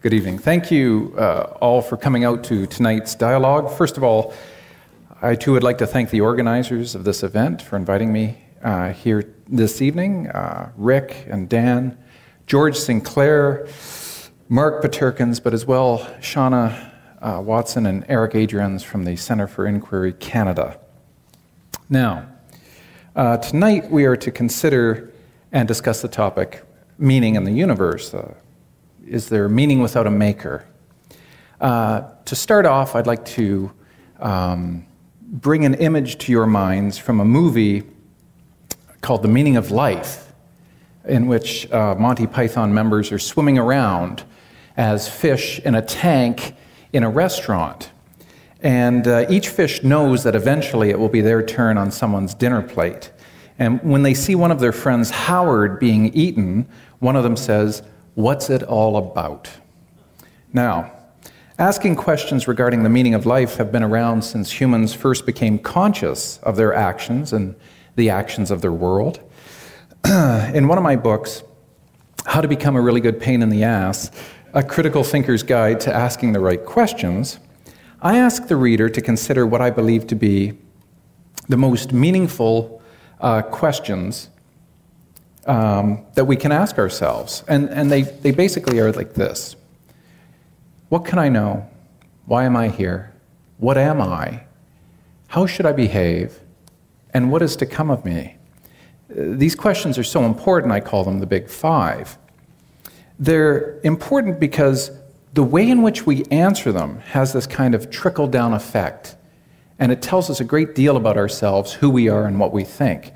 Good evening. Thank you all for coming out to tonight's dialogue. First of all, I too would like to thank the organizers of this event for inviting me here this evening. Rick and Dan, George Sinclair, Mark Paterkins, but as well Shauna Watson and Eric Adrians from the Centre for Inquiry Canada. Now, tonight we are to consider and discuss the topic, meaning in the universe. Is there meaning without a maker? To start off, I'd like to bring an image to your minds from a movie called The Meaning of Life, in which Monty Python members are swimming around as fish in a tank in a restaurant. And each fish knows that eventually it will be their turn on someone's dinner plate. And when they see one of their friends, Howard, being eaten, one of them says, "What's it all about?" Now, asking questions regarding the meaning of life have been around since humans first became conscious of their actions and the actions of their world. In one of my books, How to Become a Really Good Pain in the Ass, A Critical Thinker's Guide to Asking the Right Questions, I ask the reader to consider what I believe to be the most meaningful questions that we can ask ourselves. And they basically are like this. What can I know? Why am I here? What am I? How should I behave? And what is to come of me? These questions are so important, I call them the Big Five. They're important because the way in which we answer them has this kind of trickle-down effect. And it tells us a great deal about ourselves, who we are, and what we think.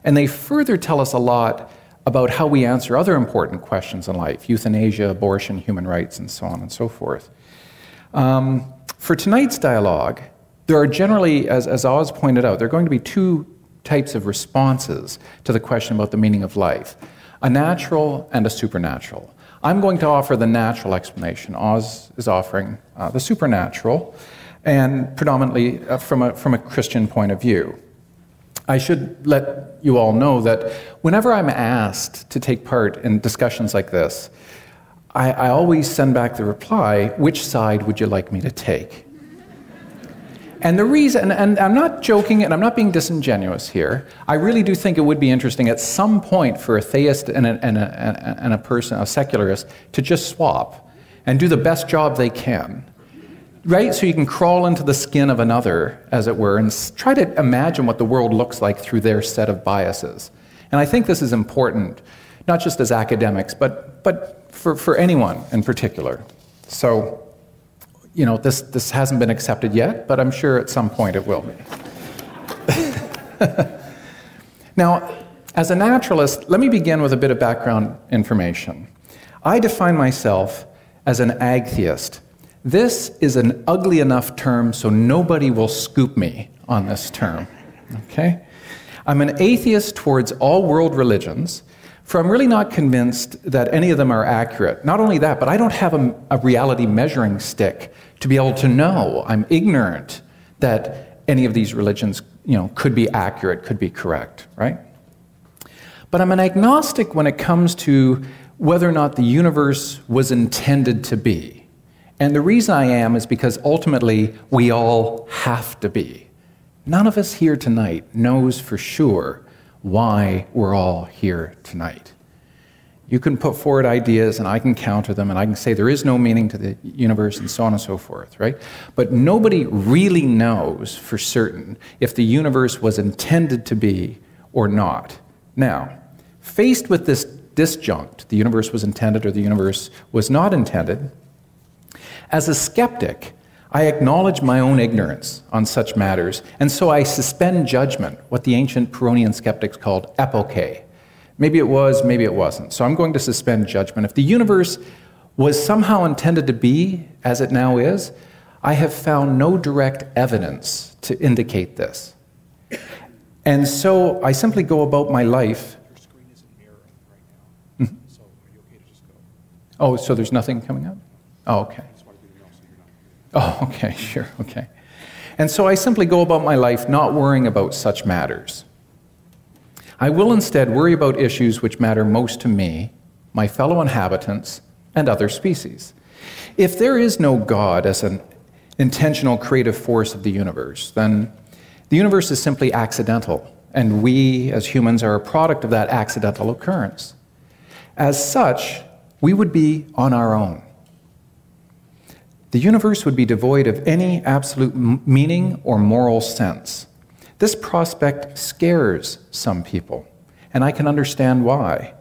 And they further tell us a lot about how we answer other important questions in life, euthanasia, abortion, human rights, and so on and so forth. For tonight's dialogue, there are generally, as Oz pointed out, there are going to be two types of responses to the question about the meaning of life, a natural and a supernatural. I'm going to offer the natural explanation. Oz is offering the supernatural, and predominantly from a Christian point of view. I should let you all know that whenever I'm asked to take part in discussions like this, I always send back the reply, which side would you like me to take? And the reason, and I'm not joking and I'm not being disingenuous here, I really do think it would be interesting at some point for a theist and a person, a secularist, to just swap and do the best job they can. Right? So you can crawl into the skin of another, as it were, and try to imagine what the world looks like through their set of biases. And I think this is important, not just as academics, but for anyone in particular. So, you know, this hasn't been accepted yet, but I'm sure at some point it will be. Now, as a naturalist, let me begin with a bit of background information. I define myself as an atheist. This is an ugly enough term so nobody will scoop me on this term, okay? I'm an atheist towards all world religions, for I'm really not convinced that any of them are accurate. Not only that, but I don't have a reality measuring stick to be able to know. I'm ignorant that any of these religions, could be accurate, could be correct, right? But I'm an agnostic when it comes to whether or not the universe was intended to be. And the reason I am is because ultimately we all have to be. None of us here tonight knows for sure why we're all here tonight. You can put forward ideas and I can counter them and I can say there is no meaning to the universe and so on and so forth, right? But nobody really knows for certain if the universe was intended to be or not. Now, faced with this disjunct, the universe was intended or the universe was not intended, as a skeptic, I acknowledge my own ignorance on such matters, and so I suspend judgment, what the ancient Pyrrhonian skeptics called epoche. Maybe it was, maybe it wasn't. So I'm going to suspend judgment. If the universe was somehow intended to be as it now is, I have found no direct evidence to indicate this. And so I simply go about my life. Your screen isn't mirroring right now, so are you okay to just go? Oh, so there's nothing coming up? Oh, okay. Oh, okay, sure, okay. And so I simply go about my life not worrying about such matters. I will instead worry about issues which matter most to me, my fellow inhabitants, and other species. If there is no God as an intentional creative force of the universe, then the universe is simply accidental, and we as humans are a product of that accidental occurrence. As such, we would be on our own. The universe would be devoid of any absolute meaning or moral sense. This prospect scares some people, and I can understand why.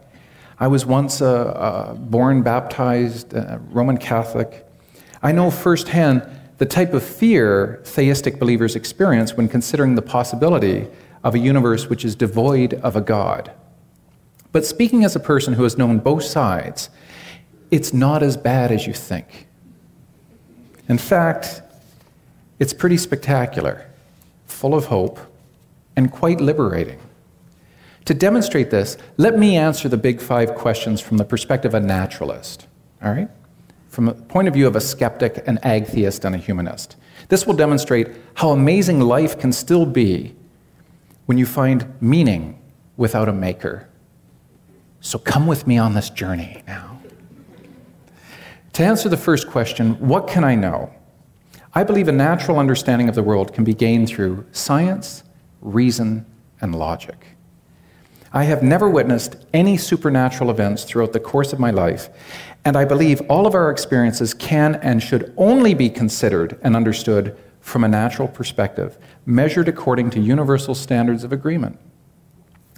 I was once a born baptized Roman Catholic. I know firsthand the type of fear theistic believers experience when considering the possibility of a universe which is devoid of a God. But speaking as a person who has known both sides, it's not as bad as you think. In fact, it's pretty spectacular, full of hope, and quite liberating. To demonstrate this, let me answer the big 5 questions from the perspective of a naturalist, all right? From the point of view of a skeptic, an atheist, and a humanist. This will demonstrate how amazing life can still be when you find meaning without a maker. So come with me on this journey now. To answer the first question, what can I know? I believe a natural understanding of the world can be gained through science, reason, and logic. I have never witnessed any supernatural events throughout the course of my life, and I believe all of our experiences can and should only be considered and understood from a natural perspective, measured according to universal standards of agreement.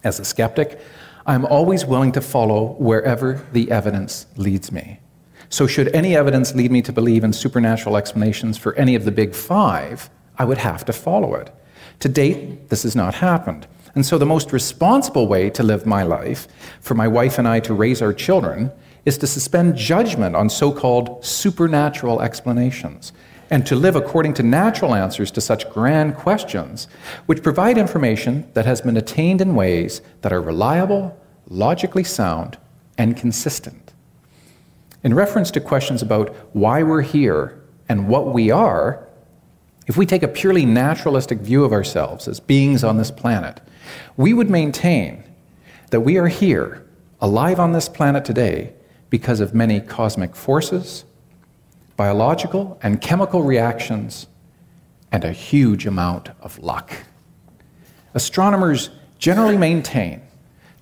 As a skeptic, I'm always willing to follow wherever the evidence leads me. So should any evidence lead me to believe in supernatural explanations for any of the big 5, I would have to follow it. To date, this has not happened. And so the most responsible way to live my life, for my wife and I to raise our children, is to suspend judgment on so-called supernatural explanations, and to live according to natural answers to such grand questions, which provide information that has been attained in ways that are reliable, logically sound, and consistent. In reference to questions about why we're here and what we are, if we take a purely naturalistic view of ourselves as beings on this planet, we would maintain that we are here, alive on this planet today, because of many cosmic forces, biological and chemical reactions, and a huge amount of luck. Astronomers generally maintain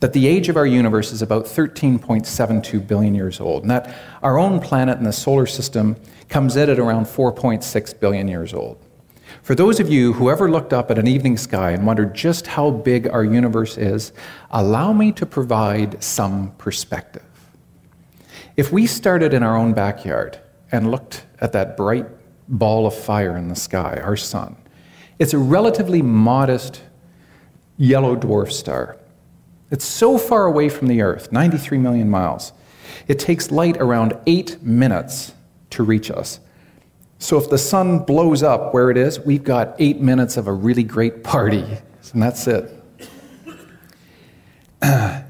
that the age of our universe is about 13.72 billion years old, and that our own planet in the solar system comes in at around 4.6 billion years old. For those of you who ever looked up at an evening sky and wondered just how big our universe is, allow me to provide some perspective. If we started in our own backyard and looked at that bright ball of fire in the sky, our sun, it's a relatively modest yellow dwarf star. It's so far away from the Earth, 93 million miles. It takes light around 8 minutes to reach us. So if the sun blows up where it is, we've got 8 minutes of a really great party, and that's it.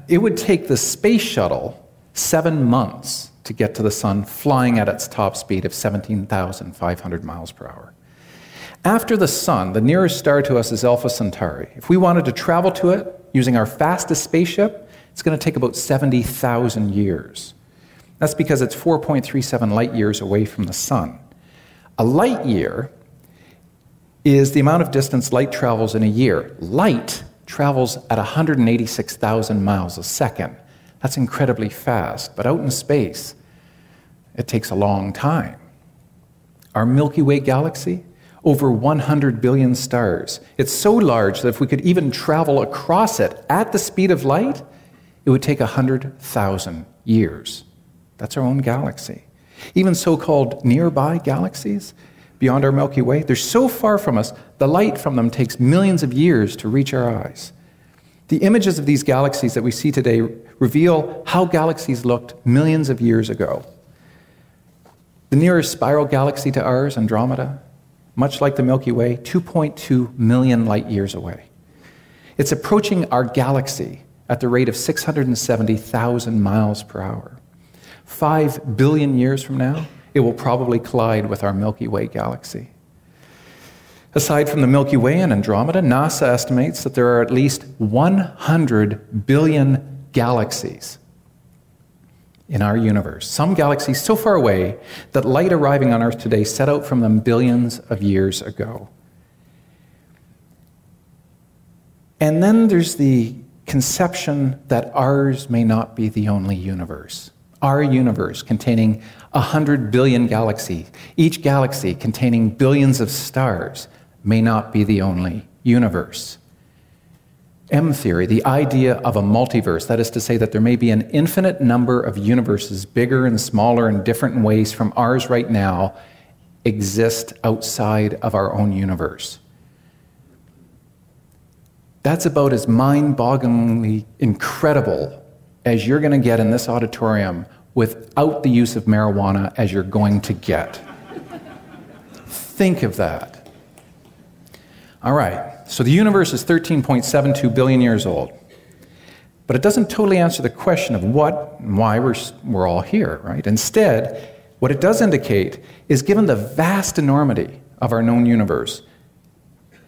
It would take the space shuttle 7 months to get to the sun, flying at its top speed of 17,500 miles per hour. After the sun, the nearest star to us is Alpha Centauri. If we wanted to travel to it using our fastest spaceship, it's going to take about 70,000 years. That's because it's 4.37 light years away from the sun. A light year is the amount of distance light travels in a year. Light travels at 186,000 miles a second. That's incredibly fast, but out in space, it takes a long time. Our Milky Way galaxy, over 100 billion stars. It's so large that if we could even travel across it at the speed of light, it would take 100,000 years. That's our own galaxy. Even so-called nearby galaxies beyond our Milky Way, they're so far from us, the light from them takes millions of years to reach our eyes. The images of these galaxies that we see today reveal how galaxies looked millions of years ago. The nearest spiral galaxy to ours, Andromeda, much like the Milky Way, 2.2 million light years away. It's approaching our galaxy at the rate of 670,000 miles per hour. 5 billion years from now, it will probably collide with our Milky Way galaxy. Aside from the Milky Way and Andromeda, NASA estimates that there are at least 100 billion galaxies. in our universe. Some galaxies so far away that light arriving on Earth today set out from them billions of years ago. And then there's the conception that ours may not be the only universe. Our universe containing 100 billion galaxies, each galaxy containing billions of stars, may not be the only universe. M theory, the idea of a multiverse, that is to say that there may be an infinite number of universes, bigger and smaller in different ways from ours right now, exist outside of our own universe. That's about as mind-bogglingly incredible as you're going to get in this auditorium without the use of marijuana as you're going to get. Think of that. All right, so the universe is 13.72 billion years old. But it doesn't totally answer the question of what and why we're all here, right? Instead, what it does indicate is, given the vast enormity of our known universe,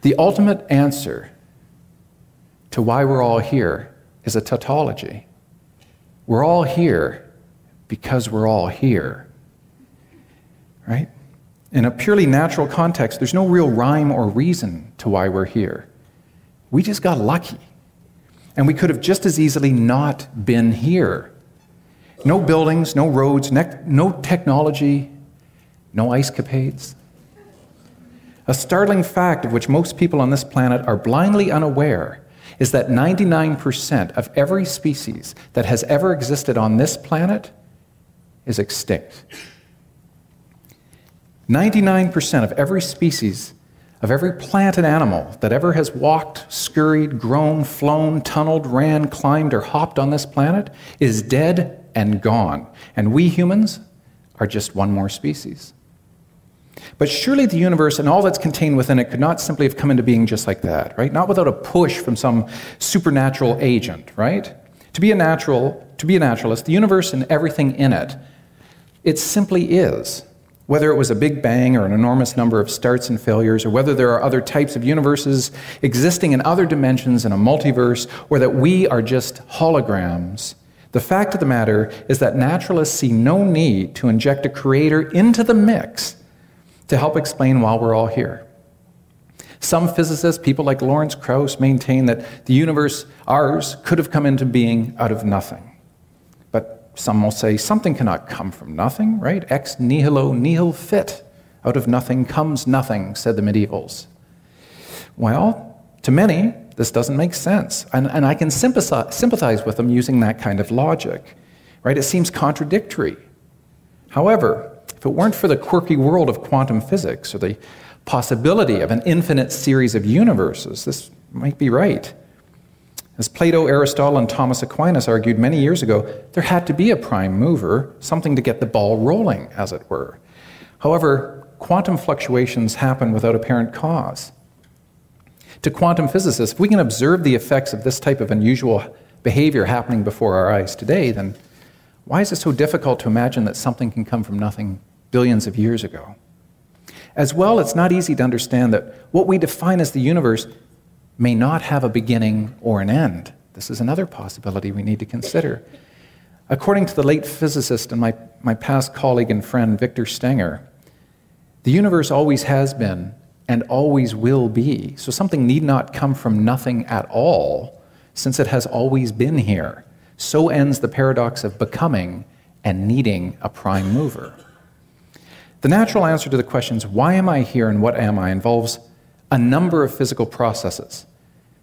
the ultimate answer to why we're all here is a tautology. We're all here because we're all here, right? In a purely natural context, there's no real rhyme or reason to why we're here. We just got lucky. And we could have just as easily not been here. No buildings, no roads, no technology, no ice capades. A startling fact of which most people on this planet are blindly unaware is that 99% of every species that has ever existed on this planet is extinct. 99% of every species, of every plant and animal that ever has walked, scurried, grown, flown, tunneled, ran, climbed, or hopped on this planet is dead and gone. And we humans are just one more species. But surely the universe and all that's contained within it could not simply have come into being just like that, right? Not without a push from some supernatural agent, right? To be a naturalist, the universe and everything in it simply is. Whether it was a big bang or an enormous number of starts and failures, or whether there are other types of universes existing in other dimensions in a multiverse, or that we are just holograms, the fact of the matter is that naturalists see no need to inject a creator into the mix to help explain why we're all here. Some physicists, people like Lawrence Krauss, maintain that the universe, ours, could have come into being out of nothing. Some will say something cannot come from nothing, right? Ex nihilo nihil fit. Out of nothing comes nothing, said the medievals. Well, to many, this doesn't make sense. And I can sympathize with them using that kind of logic, right? It seems contradictory. However, if it weren't for the quirky world of quantum physics or the possibility of an infinite series of universes, this might be right. As Plato, Aristotle, and Thomas Aquinas argued many years ago, there had to be a prime mover, something to get the ball rolling, as it were. However, quantum fluctuations happen without apparent cause. To quantum physicists, if we can observe the effects of this type of unusual behavior happening before our eyes today, then why is it so difficult to imagine that something can come from nothing billions of years ago? As well, it's not easy to understand that what we define as the universe may not have a beginning or an end. This is another possibility we need to consider. According to the late physicist and my past colleague and friend, Victor Stenger, the universe always has been and always will be, so something need not come from nothing at all, since it has always been here. So ends the paradox of becoming and needing a prime mover. The natural answer to the questions, why am I here and what am I, involves a number of physical processes.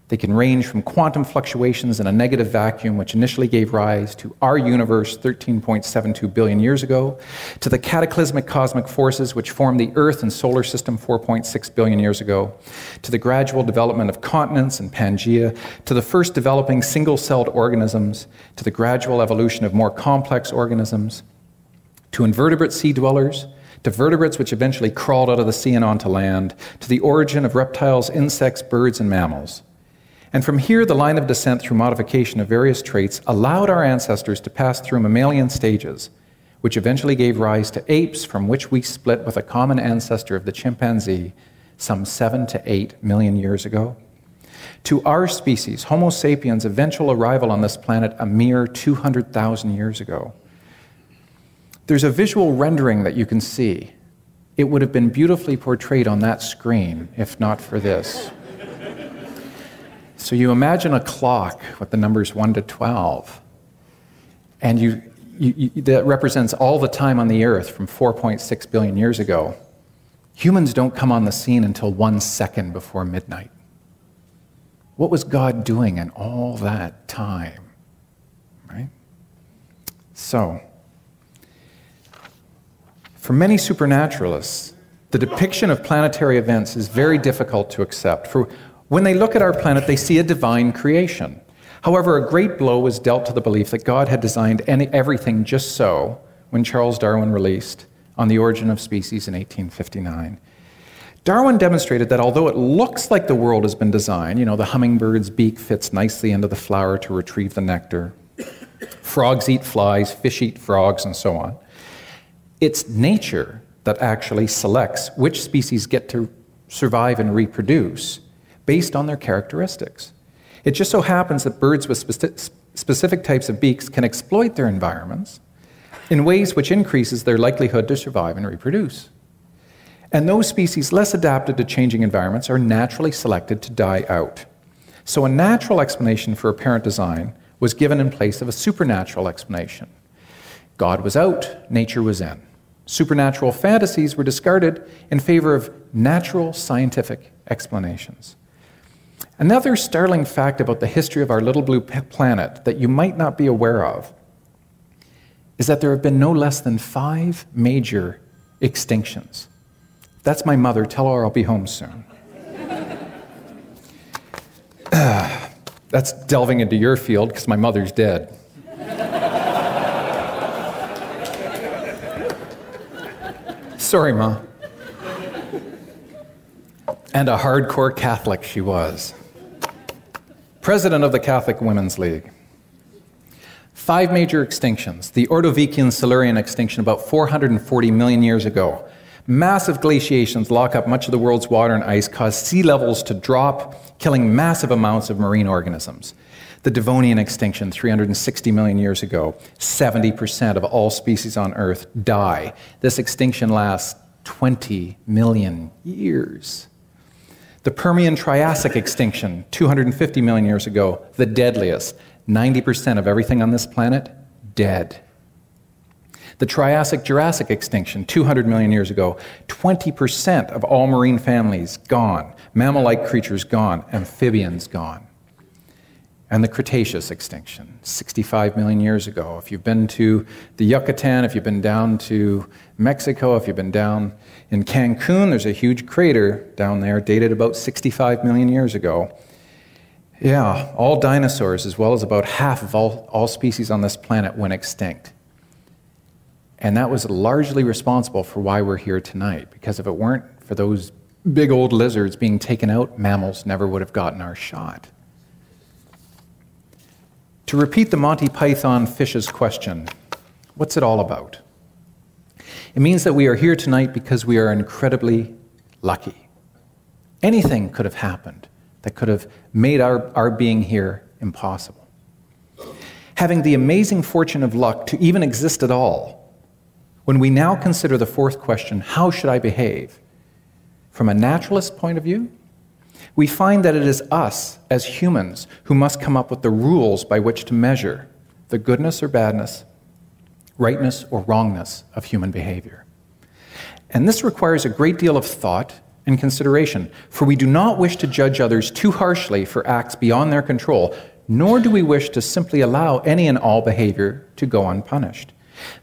They can range from quantum fluctuations in a negative vacuum, which initially gave rise to our universe 13.72 billion years ago, to the cataclysmic cosmic forces which formed the Earth and solar system 4.6 billion years ago, to the gradual development of continents and Pangea, to the first developing single-celled organisms, to the gradual evolution of more complex organisms, to invertebrate sea dwellers, to vertebrates which eventually crawled out of the sea and onto land, to the origin of reptiles, insects, birds, and mammals. And from here, the line of descent through modification of various traits allowed our ancestors to pass through mammalian stages, which eventually gave rise to apes, from which we split with a common ancestor of the chimpanzee some 7 to 8 million years ago, to our species, Homo sapiens' eventual arrival on this planet a mere 200,000 years ago, there's a visual rendering that you can see. It would have been beautifully portrayed on that screen if not for this. So you imagine a clock with the numbers 1 to 12, and that represents all the time on the earth from 4.6 billion years ago. Humans don't come on the scene until 1 second before midnight. What was God doing in all that time? Right? So, for many supernaturalists, the depiction of planetary events is very difficult to accept. For when they look at our planet, they see a divine creation. However, a great blow was dealt to the belief that God had designed everything just so when Charles Darwin released On the Origin of Species in 1859. Darwin demonstrated that although it looks like the world has been designed, the hummingbird's beak fits nicely into the flower to retrieve the nectar, frogs eat flies, fish eat frogs, and so on, it's nature that actually selects which species get to survive and reproduce based on their characteristics. It just so happens that birds with specific types of beaks can exploit their environments in ways which increases their likelihood to survive and reproduce. And those species less adapted to changing environments are naturally selected to die out. So a natural explanation for apparent design was given in place of a supernatural explanation. God was out, nature was in. Supernatural fantasies were discarded in favor of natural scientific explanations. Another startling fact about the history of our little blue planet that you might not be aware of is that there have been no less than 5 major extinctions. That's my mother. Tell her I'll be home soon. That's delving into your field because my mother's dead. Sorry, Ma. And a hardcore Catholic she was. President of the Catholic Women's League. 5 major extinctions. The Ordovician-Silurian extinction about 440 million years ago. Massive glaciations lock up much of the world's water and ice, cause sea levels to drop, killing massive amounts of marine organisms. The Devonian extinction 360 million years ago. 70% of all species on Earth die. This extinction lasts 20 million years. The Permian-Triassic extinction 250 million years ago, the deadliest. 90% of everything on this planet, dead. The Triassic-Jurassic extinction 200 million years ago, 20% of all marine families gone, mammal-like creatures gone, amphibians gone. And the Cretaceous extinction 65 million years ago. If you've been to the Yucatan, if you've been down to Mexico, if you've been down in Cancun, there's a huge crater down there dated about 65 million years ago. Yeah, all dinosaurs, as well as about half of all species on this planet, went extinct. And that was largely responsible for why we're here tonight, because if it weren't for those big old lizards being taken out, mammals never would have gotten our shot. To repeat the Monty Python fish's question, what's it all about? It means that we are here tonight because we are incredibly lucky. Anything could have happened that could have made our being here impossible. Having the amazing fortune of luck to even exist at all, when we now consider the 4th question, how should I behave? From a naturalist point of view, we find that it is us as humans who must come up with the rules by which to measure the goodness or badness, rightness or wrongness of human behavior. And this requires a great deal of thought and consideration, for we do not wish to judge others too harshly for acts beyond their control, nor do we wish to simply allow any and all behavior to go unpunished.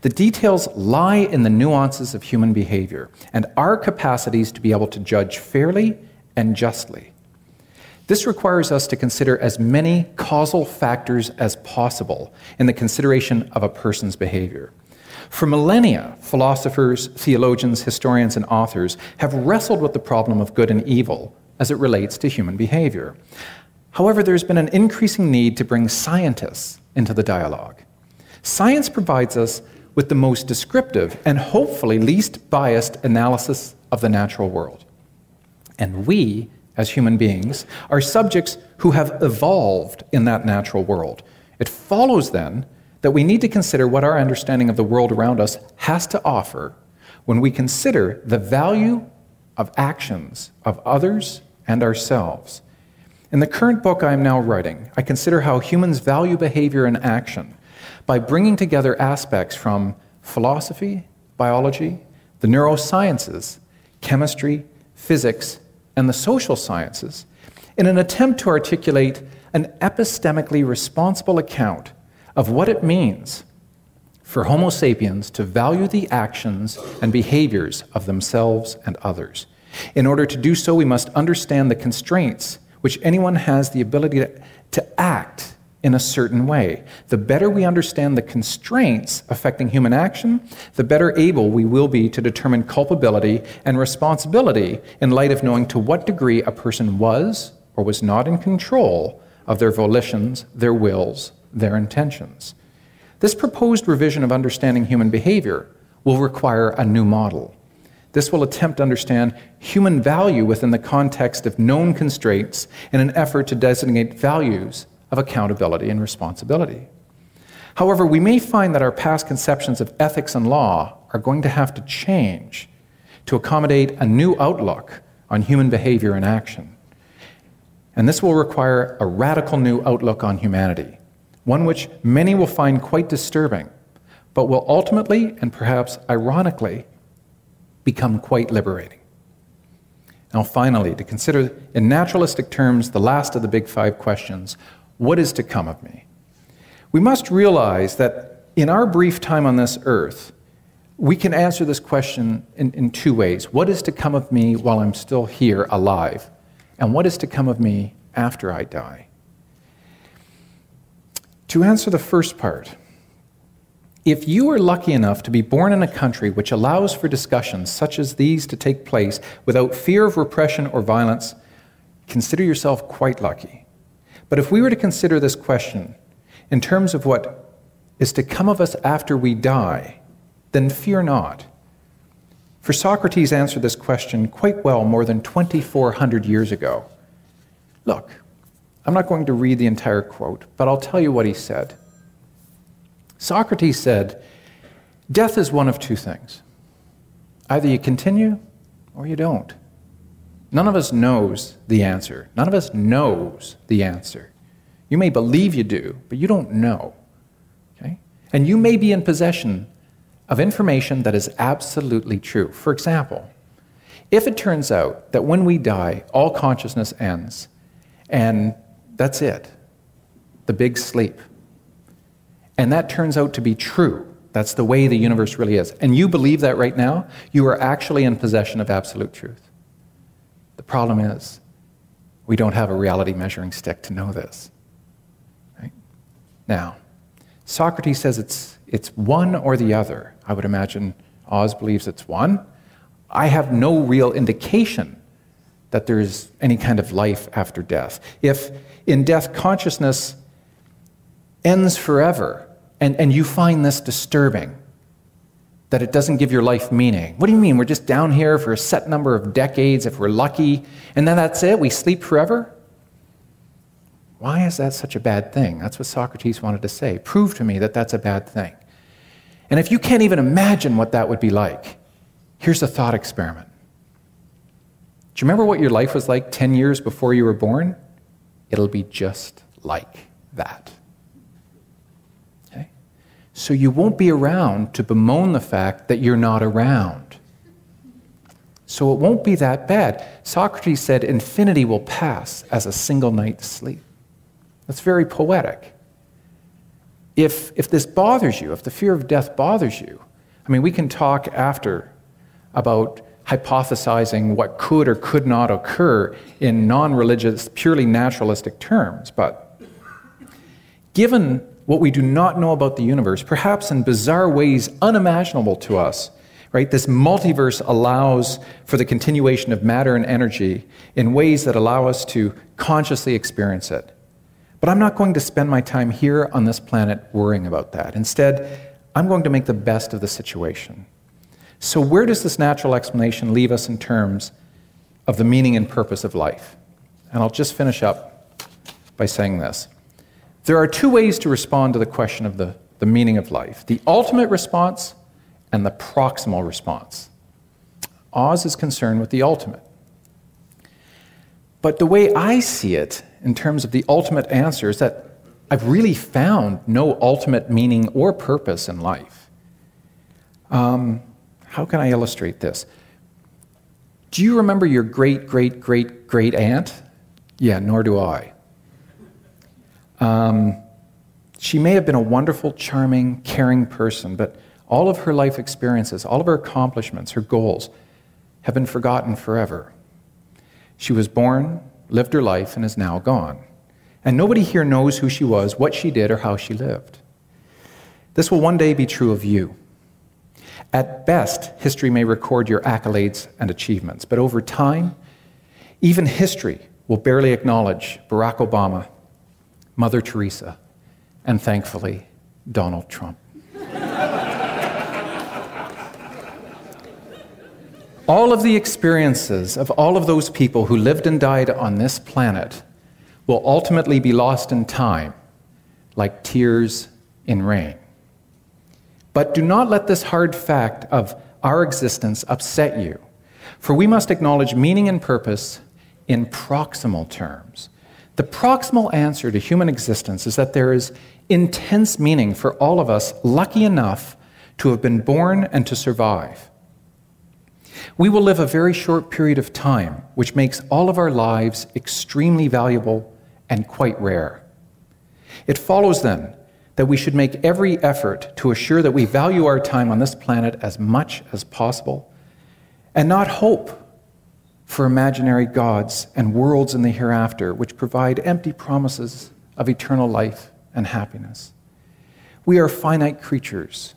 The details lie in the nuances of human behavior and our capacities to be able to judge fairly and justly. This requires us to consider as many causal factors as possible in the consideration of a person's behavior. For millennia, philosophers, theologians, historians, and authors have wrestled with the problem of good and evil as it relates to human behavior. However, there's been an increasing need to bring scientists into the dialogue. Science provides us with the most descriptive and hopefully least biased analysis of the natural world. And we, as human beings, are subjects who have evolved in that natural world. It follows then that we need to consider what our understanding of the world around us has to offer when we consider the value of actions of others and ourselves. In the current book I am now writing, I consider how humans value behavior and action by bringing together aspects from philosophy, biology, the neurosciences, chemistry, physics, and the social sciences in an attempt to articulate an epistemically responsible account of what it means for Homo sapiens to value the actions and behaviors of themselves and others. In order to do so, we must understand the constraints which anyone has the ability to act in a certain way. The better we understand the constraints affecting human action, the better able we will be to determine culpability and responsibility in light of knowing to what degree a person was or was not in control of their volitions, their wills, their intentions. This proposed revision of understanding human behavior will require a new model. This will attempt to understand human value within the context of known constraints in an effort to designate values of accountability and responsibility. However, we may find that our past conceptions of ethics and law are going to have to change to accommodate a new outlook on human behavior and action. And this will require a radical new outlook on humanity, one which many will find quite disturbing, but will ultimately, and perhaps ironically, become quite liberating. Now finally, to consider in naturalistic terms the last of the big five questions, what is to come of me? We must realize that in our brief time on this earth, we can answer this question in two ways. What is to come of me while I'm still here alive? And what is to come of me after I die? To answer the first part, if you are lucky enough to be born in a country which allows for discussions such as these to take place without fear of repression or violence, consider yourself quite lucky. But if we were to consider this question in terms of what is to come of us after we die, then fear not. For Socrates answered this question quite well more than 2,400 years ago. Look, I'm not going to read the entire quote, but I'll tell you what he said. Socrates said, death is one of two things. Either you continue or you don't. None of us knows the answer. None of us knows the answer. You may believe you do, but you don't know. Okay? And you may be in possession of information that is absolutely true. For example, if it turns out that when we die, all consciousness ends, and that's it, the big sleep, and that turns out to be true, that's the way the universe really is, and you believe that right now, you are actually in possession of absolute truth. The problem is, we don't have a reality measuring stick to know this. Right? Now, Socrates says it's one or the other. I would imagine Oz believes it's one. I have no real indication that there's any kind of life after death. If in death consciousness ends forever, and you find this disturbing, that it doesn't give your life meaning. What do you mean? We're just down here for a set number of decades, if we're lucky, and then that's it? We sleep forever? Why is that such a bad thing? That's what Socrates wanted to say. Prove to me that that's a bad thing. And if you can't even imagine what that would be like, here's a thought experiment. Do you remember what your life was like 10 years before you were born? It'll be just like that. Okay? So you won't be around to bemoan the fact that you're not around. So it won't be that bad. Socrates said infinity will pass as a single night's sleep. That's very poetic. If this bothers you, if the fear of death bothers you, I mean, we can talk after about hypothesizing what could or could not occur in non-religious, purely naturalistic terms. But given what we do not know about the universe, perhaps in bizarre ways unimaginable to us, right? This multiverse allows for the continuation of matter and energy in ways that allow us to consciously experience it. But I'm not going to spend my time here on this planet worrying about that. Instead, I'm going to make the best of the situation. So where does this natural explanation leave us in terms of the meaning and purpose of life? And I'll just finish up by saying this. There are two ways to respond to the question of the the meaning of life, the ultimate response and the proximal response. Oz is concerned with the ultimate. But the way I see it, in terms of the ultimate answer, is that I've really found no ultimate meaning or purpose in life. How can I illustrate this? Do you remember your great-great-great-great-aunt? Yeah, nor do I. She may have been a wonderful, charming, caring person, but all of her life experiences, all of her accomplishments, her goals, have been forgotten forever. She was born, lived her life, and is now gone. And nobody here knows who she was, what she did, or how she lived. This will one day be true of you. At best, history may record your accolades and achievements, but over time, even history will barely acknowledge Barack Obama, Mother Teresa, and thankfully, Donald Trump. All of the experiences of all of those people who lived and died on this planet will ultimately be lost in time, like tears in rain. But do not let this hard fact of our existence upset you, for we must acknowledge meaning and purpose in proximal terms. The proximal answer to human existence is that there is intense meaning for all of us lucky enough to have been born and to survive. We will live a very short period of time, which makes all of our lives extremely valuable and quite rare. It follows then that we should make every effort to assure that we value our time on this planet as much as possible and not hope for imaginary gods and worlds in the hereafter which provide empty promises of eternal life and happiness. We are finite creatures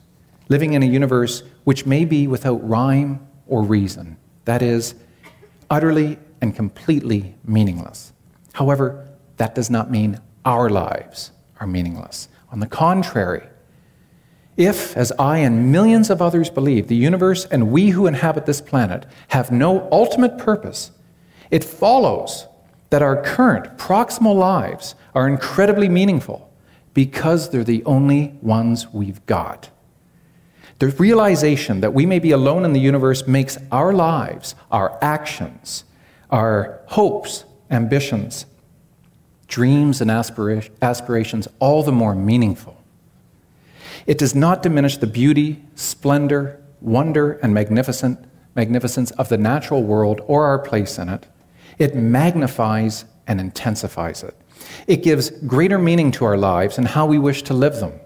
living in a universe which may be without rhyme or reason, that is, utterly and completely meaningless. However, that does not mean our lives are meaningless. On the contrary, if, as I and millions of others believe, the universe and we who inhabit this planet have no ultimate purpose, it follows that our current proximal lives are incredibly meaningful because they're the only ones we've got. The realization that we may be alone in the universe makes our lives, our actions, our hopes, ambitions, dreams, and aspirations all the more meaningful. It does not diminish the beauty, splendor, wonder, and magnificence of the natural world or our place in it. It magnifies and intensifies it. It gives greater meaning to our lives and how we wish to live them.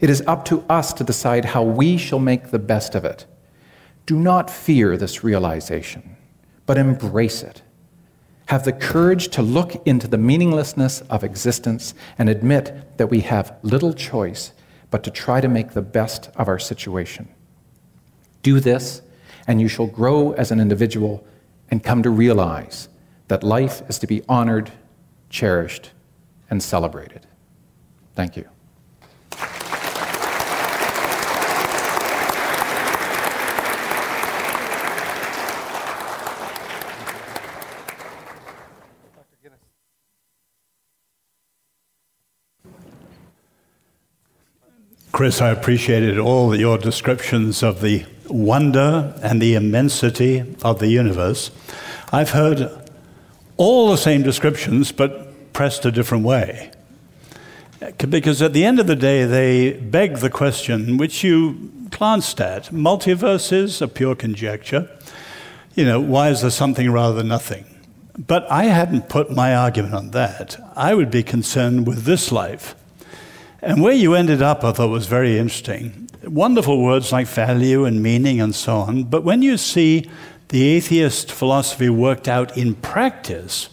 It is up to us to decide how we shall make the best of it. Do not fear this realization, but embrace it. Have the courage to look into the meaninglessness of existence and admit that we have little choice but to try to make the best of our situation. Do this, and you shall grow as an individual and come to realize that life is to be honored, cherished, and celebrated. Thank you. Chris, I appreciated all your descriptions of the wonder and the immensity of the universe. I've heard all the same descriptions, but pressed a different way. Because at the end of the day, they beg the question, which you glanced at. Multiverse is a pure conjecture. Why is there something rather than nothing? But I hadn't put my argument on that. I would be concerned with this life. And where you ended up, I thought was very interesting. Wonderful words like value and meaning and so on. But when you see the atheist philosophy worked out in practice,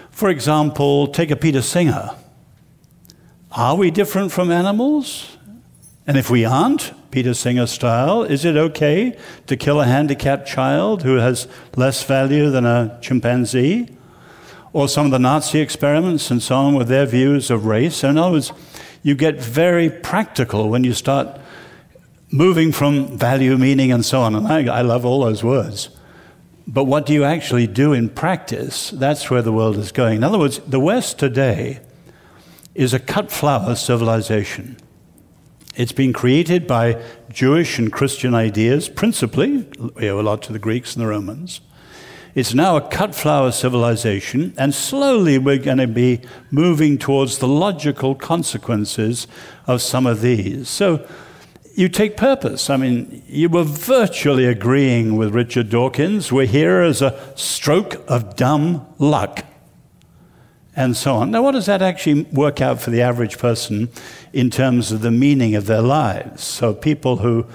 for example, take a Peter Singer. Are we different from animals? And if we aren't, Peter Singer style, is it okay to kill a handicapped child who has less value than a chimpanzee? Or some of the Nazi experiments and so on with their views of race. In other words, you get very practical when you start moving from value, meaning, and so on. And I love all those words. But what do you actually do in practice? That's where the world is going. In other words, the West today is a cut flower civilization. It's been created by Jewish and Christian ideas, principally. We owe a lot to the Greeks and the Romans. It's now a cut-flower civilization, and slowly we're going to be moving towards the logical consequences of some of these. So you take purpose. I mean, you were virtually agreeing with Richard Dawkins. We're here as a stroke of dumb luck, and so on. Now, what does that actually work out for the average person in terms of the meaning of their lives? So people who,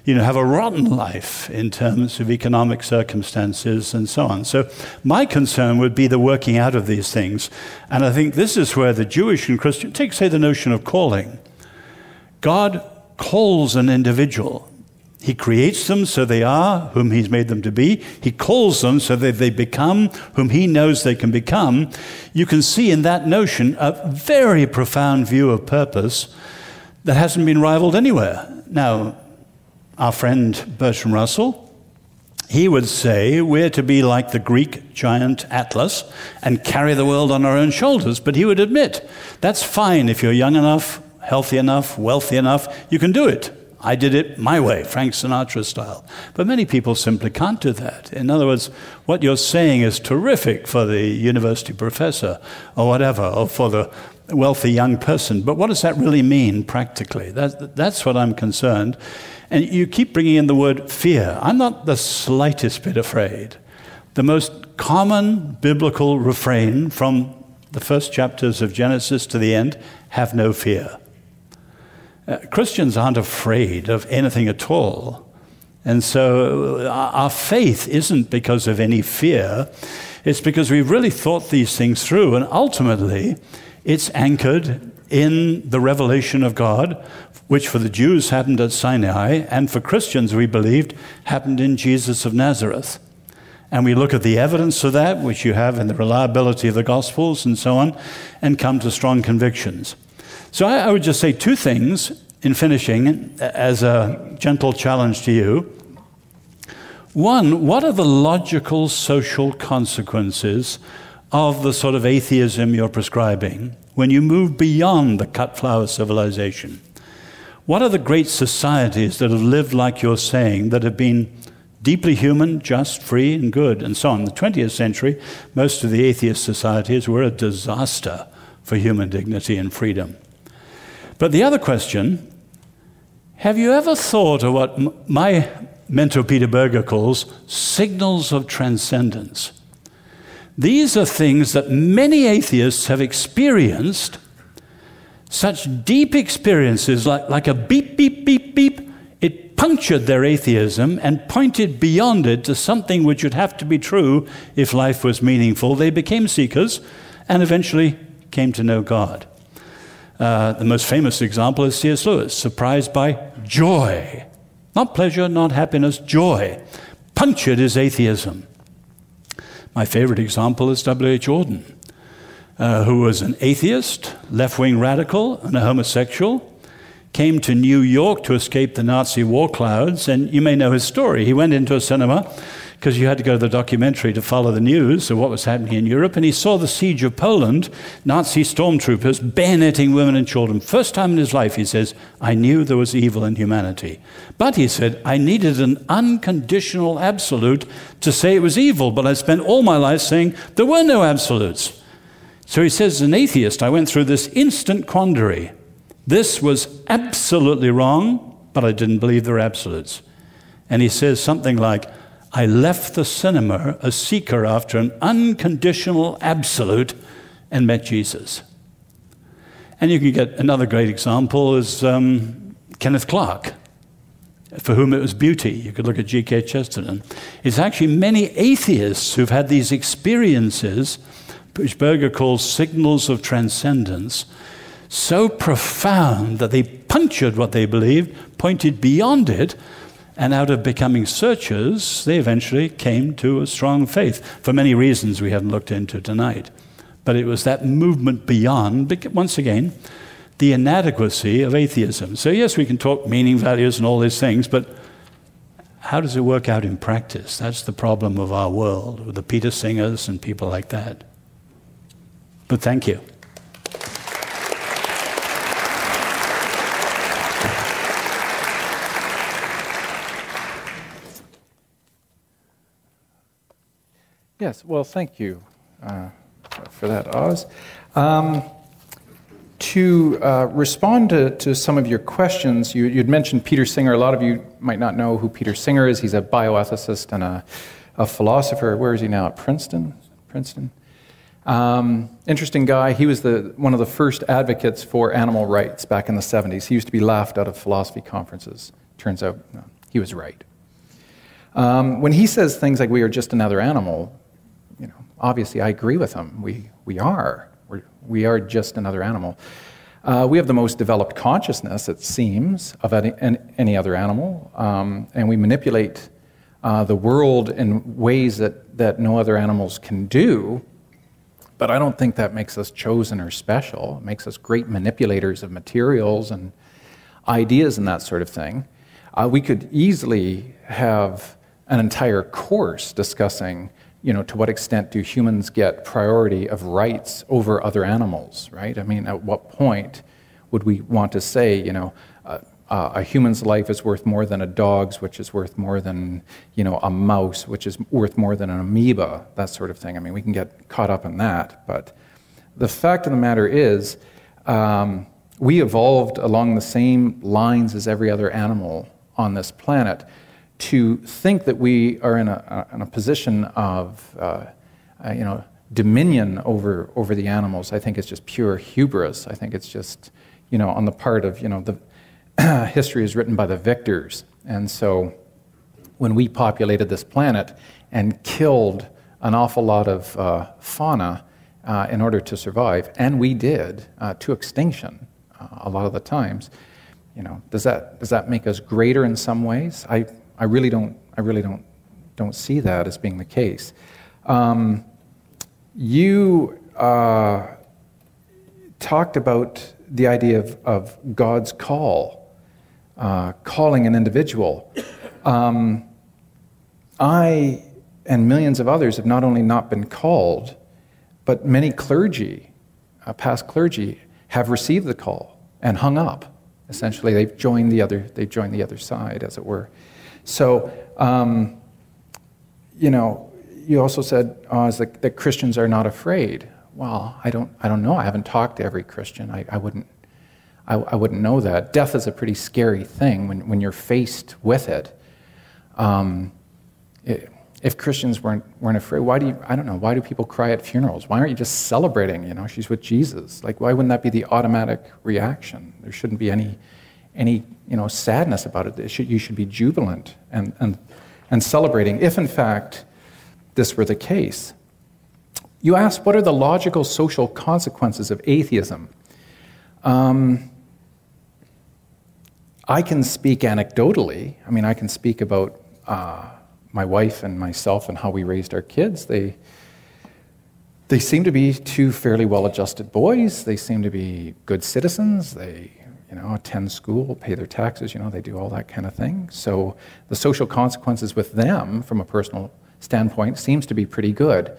have a rotten life in terms of economic circumstances and so on. So my concern would be the working out of these things. And I think this is where the Jewish and Christian, take, say, the notion of calling. God calls an individual. He creates them so they are whom he's made them to be. He calls them so that they become whom he knows they can become. You can see in that notion a very profound view of purpose that hasn't been rivaled anywhere. Now, our friend Bertrand Russell, he would say we're to be like the Greek giant Atlas and carry the world on our own shoulders. But he would admit, that's fine if you're young enough, healthy enough, wealthy enough, you can do it. I did it my way, Frank Sinatra style. But many people simply can't do that. In other words, what you're saying is terrific for the university professor or whatever, or for the wealthy young person. But what does that really mean practically? That's what I'm concerned. And you keep bringing in the word fear. I'm not the slightest bit afraid. The most common biblical refrain from the first chapters of Genesis to the end, have no fear. Christians aren't afraid of anything at all. And so our faith isn't because of any fear. It's because we've really thought these things through. And ultimately, it's anchored in the revelation of God, which for the Jews happened at Sinai, and for Christians, we believed, happened in Jesus of Nazareth. And we look at the evidence of that, which you have in the reliability of the Gospels and so on, and come to strong convictions. So I would just say two things in finishing as a gentle challenge to you. One, what are the logical social consequences of the sort of atheism you're prescribing when you move beyond the cut-flower civilization? What are the great societies that have lived like you're saying, that have been deeply human, just, free, and good, and so on? In the 20th century, most of the atheist societies were a disaster for human dignity and freedom. But the other question, have you ever thought of what my mentor Peter Berger calls signals of transcendence? These are things that many atheists have experienced, such deep experiences like a beep, beep, beep, beep. It punctured their atheism and pointed beyond it to something which would have to be true if life was meaningful. They became seekers and eventually came to know God. The most famous example is C.S. Lewis, surprised by joy. Not pleasure, not happiness, joy. Punctured his atheism. My favorite example is W.H. Auden, who was an atheist, left-wing radical, and a homosexual, came to New York to escape the Nazi war clouds, and you may know his story. He went into a cinema because you had to go to the documentary to follow the news of what was happening in Europe, and he saw the siege of Poland, Nazi stormtroopers bayoneting women and children. First time in his life, he says, I knew there was evil in humanity. But, he said, I needed an unconditional absolute to say it was evil, but I spent all my life saying there were no absolutes. So he says, as an atheist, I went through this instant quandary. This was absolutely wrong, but I didn't believe there were absolutes. And he says something like, I left the cinema a seeker after an unconditional absolute and met Jesus. And you can get another great example is Kenneth Clark, for whom it was beauty. You could look at G.K. Chesterton. It's actually many atheists who've had these experiences, which Berger calls signals of transcendence, so profound that they punctured what they believed, pointed beyond it, and out of becoming searchers, they eventually came to a strong faith, for many reasons we haven't looked into tonight. But it was that movement beyond, once again, the inadequacy of atheism. So yes, we can talk meaning, values, and all these things, but how does it work out in practice? That's the problem of our world, with the Peter Singers and people like that. But thank you. Yes, well, thank you for that, Oz. To respond to some of your questions, you'd mentioned Peter Singer. A lot of you might not know who Peter Singer is. He's a bioethicist and a philosopher. Where is he now? At Princeton? Interesting guy. He was one of the first advocates for animal rights back in the 70s. He used to be laughed out of philosophy conferences. Turns out he was right. When he says things like we are just another animal, obviously I agree with him. We are. We are just another animal. We have the most developed consciousness, it seems, of any other animal, and we manipulate the world in ways that no other animals can do, but I don't think that makes us chosen or special. It makes us great manipulators of materials and ideas and that sort of thing. We could easily have an entire course discussing to what extent do humans get priority of rights over other animals, right? I mean, at what point would we want to say, a human's life is worth more than a dog's, which is worth more than, a mouse, which is worth more than an amoeba, that sort of thing. I mean, we can get caught up in that, but the fact of the matter is, we evolved along the same lines as every other animal on this planet. To think that we are in a position of, dominion over the animals, I think it's just pure hubris. I think it's just, on the part of, the history is written by the victors. And so when we populated this planet and killed an awful lot of fauna in order to survive, and we did, to extinction a lot of the times, does that make us greater in some ways? I really don't see that as being the case. You talked about the idea of God's call, calling an individual. I and millions of others have not only not been called, but many clergy, past clergy, have received the call and hung up. Essentially, they've joined the other side, as it were. So, you also said that Christians are not afraid. Well, I don't know. I haven't talked to every Christian. I wouldn't know that. Death is a pretty scary thing when you're faced with it. If Christians weren't afraid, why do people cry at funerals? Why aren't you just celebrating? She's with Jesus. Like, why wouldn't that be the automatic reaction? There shouldn't be any sadness about it. You should be jubilant and celebrating, if in fact this were the case. You asked, what are the logical social consequences of atheism? I can speak anecdotally. I mean, I can speak about my wife and myself and how we raised our kids. They seem to be two fairly well-adjusted boys. They seem to be good citizens. They attend school, pay their taxes, they do all that kind of thing. So the social consequences with them, from a personal standpoint, seems to be pretty good.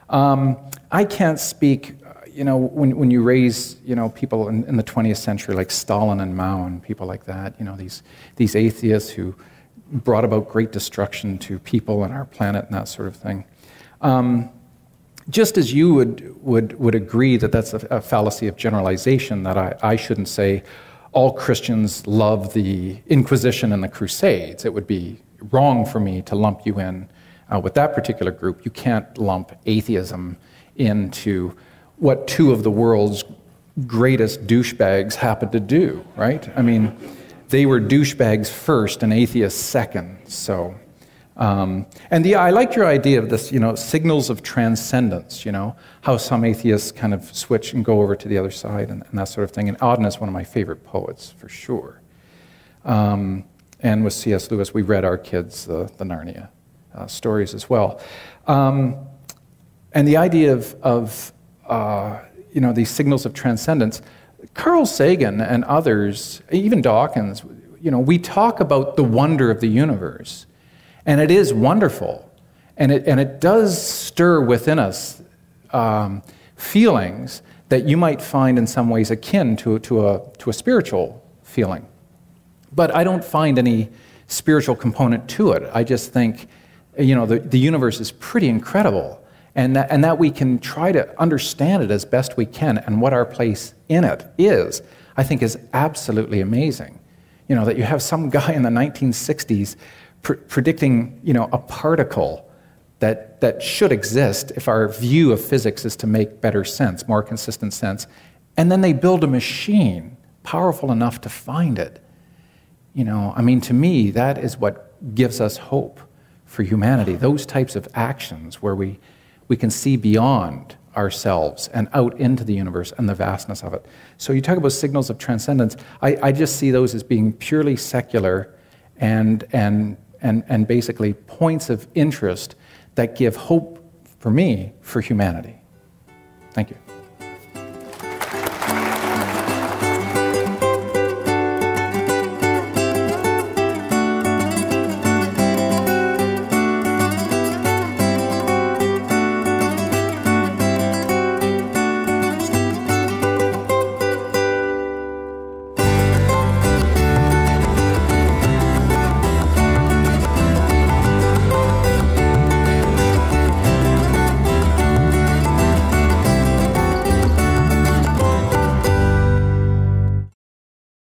I can't speak, when you raise, people in the 20th century like Stalin and Mao and people like that, these atheists who brought about great destruction to people and our planet and that sort of thing. Just as you would agree that that's a fallacy of generalization, that I shouldn't say all Christians love the Inquisition and the Crusades. It would be wrong for me to lump you in with that particular group. You can't lump atheism into what two of the world's greatest douchebags happened to do, right? I mean, they were douchebags first and atheists second. So, I like your idea of this, signals of transcendence, how some atheists kind of switch and go over to the other side and that sort of thing. And Auden is one of my favorite poets, for sure. And with C.S. Lewis, we read our kids the Narnia stories as well. And the idea of these signals of transcendence, Carl Sagan and others, even Dawkins, we talk about the wonder of the universe. And it is wonderful. And it does stir within us feelings that you might find in some ways akin to a spiritual feeling. But I don't find any spiritual component to it. I just think, the universe is pretty incredible. and that we can try to understand it as best we can, and what our place in it is, I think is absolutely amazing. You know, that you have some guy in the 1960s predicting, you know, a particle that should exist if our view of physics is to make better sense, more consistent sense, and then they build a machine powerful enough to find it. You know, I mean, to me, that is what gives us hope for humanity, those types of actions where we can see beyond ourselves and out into the universe and the vastness of it. So you talk about signals of transcendence. I just see those as being purely secular and basically points of interest that give hope for me for humanity. Thank you.